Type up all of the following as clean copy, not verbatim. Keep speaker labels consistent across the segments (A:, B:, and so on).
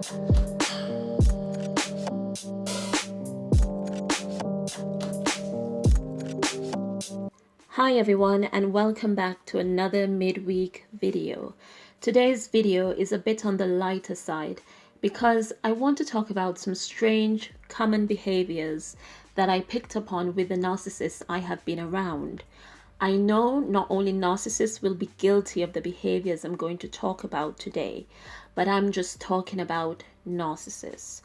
A: Hi everyone, and welcome back to another midweek video. Today's video is a bit on the lighter side because I want to talk about some strange common behaviors that I picked up on with the narcissists I have been around. I know not only narcissists will be guilty of the behaviors I'm going to talk about today, but I'm just talking about narcissists.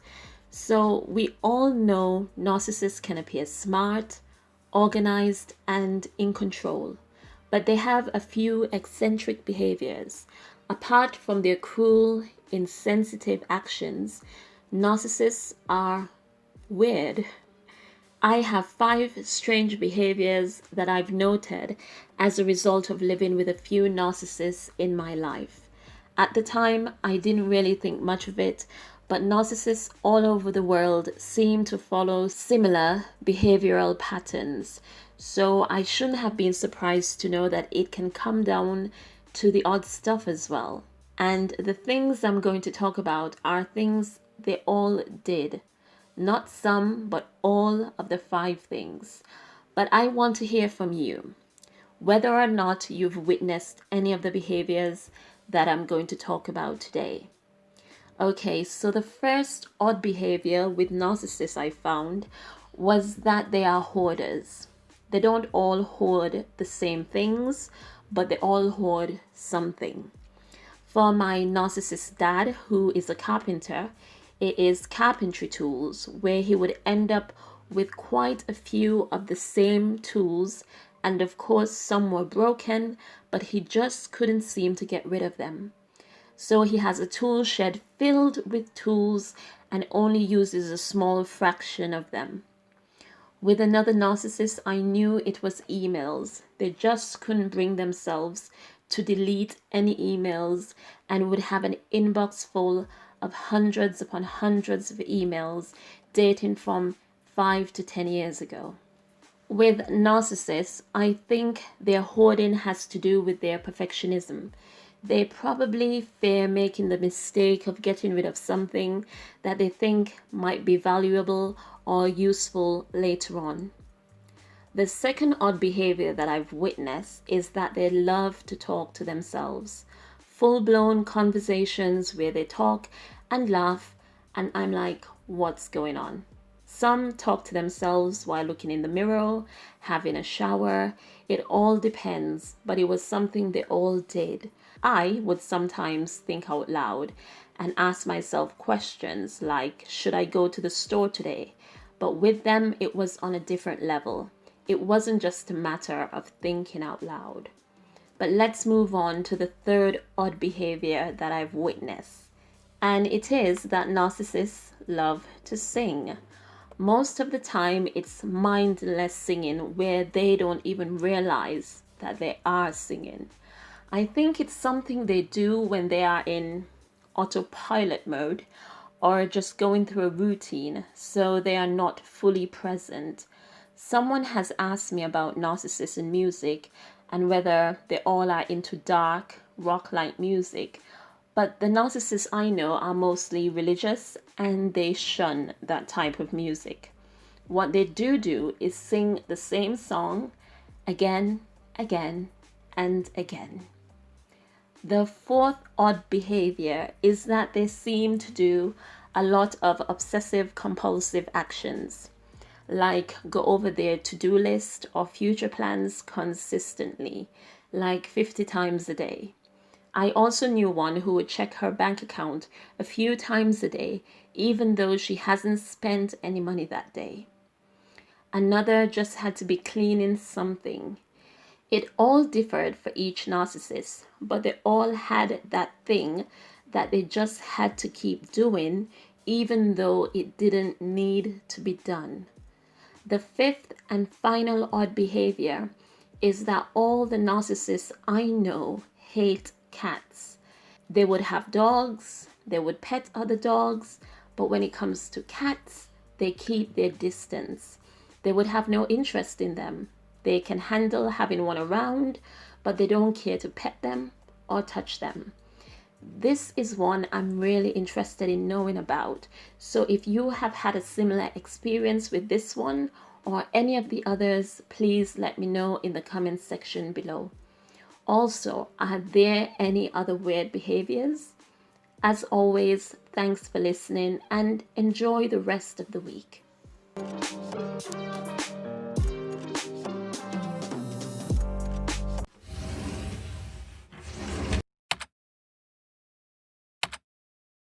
A: So we all know narcissists can appear smart, organized, and in control, but they have a few eccentric behaviors. Apart from their cruel, insensitive actions, narcissists are weird. I have 5 strange behaviors that I've noted as a result of living with a few narcissists in my life. At the time, I didn't really think much of it, but narcissists all over the world seem to follow similar behavioral patterns. So I shouldn't have been surprised to know that it can come down to the odd stuff as well. And the things I'm going to talk about are things they all did. Not some, but all of the 5 things. But I want to hear from you, whether or not you've witnessed any of the behaviors that I'm going to talk about today. Okay, so the first odd behavior with narcissists I found was that they are hoarders. They don't all hoard the same things, but they all hoard something. For my narcissist dad, who is a carpenter, it is carpentry tools, where he would end up with quite a few of the same tools, and of course some were broken, but he just couldn't seem to get rid of them. So he has a tool shed filled with tools and only uses a small fraction of them. With another narcissist, I knew it was emails. They just couldn't bring themselves to delete any emails and would have an inbox full of hundreds upon hundreds of emails dating from 5 to 10 years ago. With narcissists, I think their hoarding has to do with their perfectionism. They probably fear making the mistake of getting rid of something that they think might be valuable or useful later on. The second odd behavior that I've witnessed is that they love to talk to themselves. Full-blown conversations where they talk and laugh, and I'm like, what's going on? Some talk to themselves while looking in the mirror, having a shower. It all depends, but it was something they all did. I would sometimes think out loud and ask myself questions like, should I go to the store today? But with them, it was on a different level. It wasn't just a matter of thinking out loud. But let's move on to the third odd behavior that I've witnessed. And it is that narcissists love to sing. Most of the time, it's mindless singing where they don't even realize that they are singing. I think it's something they do when they are in autopilot mode or just going through a routine, so they are not fully present. Someone has asked me about narcissists in music and whether they all are into dark, rock-like music. But the narcissists I know are mostly religious and they shun that type of music. What they do is sing the same song again, and again. The fourth odd behavior is that they seem to do a lot of obsessive compulsive actions, like go over their to-do list or future plans consistently, like 50 times a day. I also knew one who would check her bank account a few times a day, even though she hasn't spent any money that day. Another just had to be cleaning something. It all differed for each narcissist, but they all had that thing that they just had to keep doing, even though it didn't need to be done. The fifth and final odd behavior is that all the narcissists I know hate cats. They would have dogs, they would pet other dogs, but when it comes to cats, they keep their distance. They would have no interest in them. They can handle having one around, but they don't care to pet them or touch them. This is one I'm really interested in knowing about. So if you have had a similar experience with this one or any of the others, please let me know in the comment section below. Also, are there any other weird behaviors? As always, thanks for listening and enjoy the rest of the week.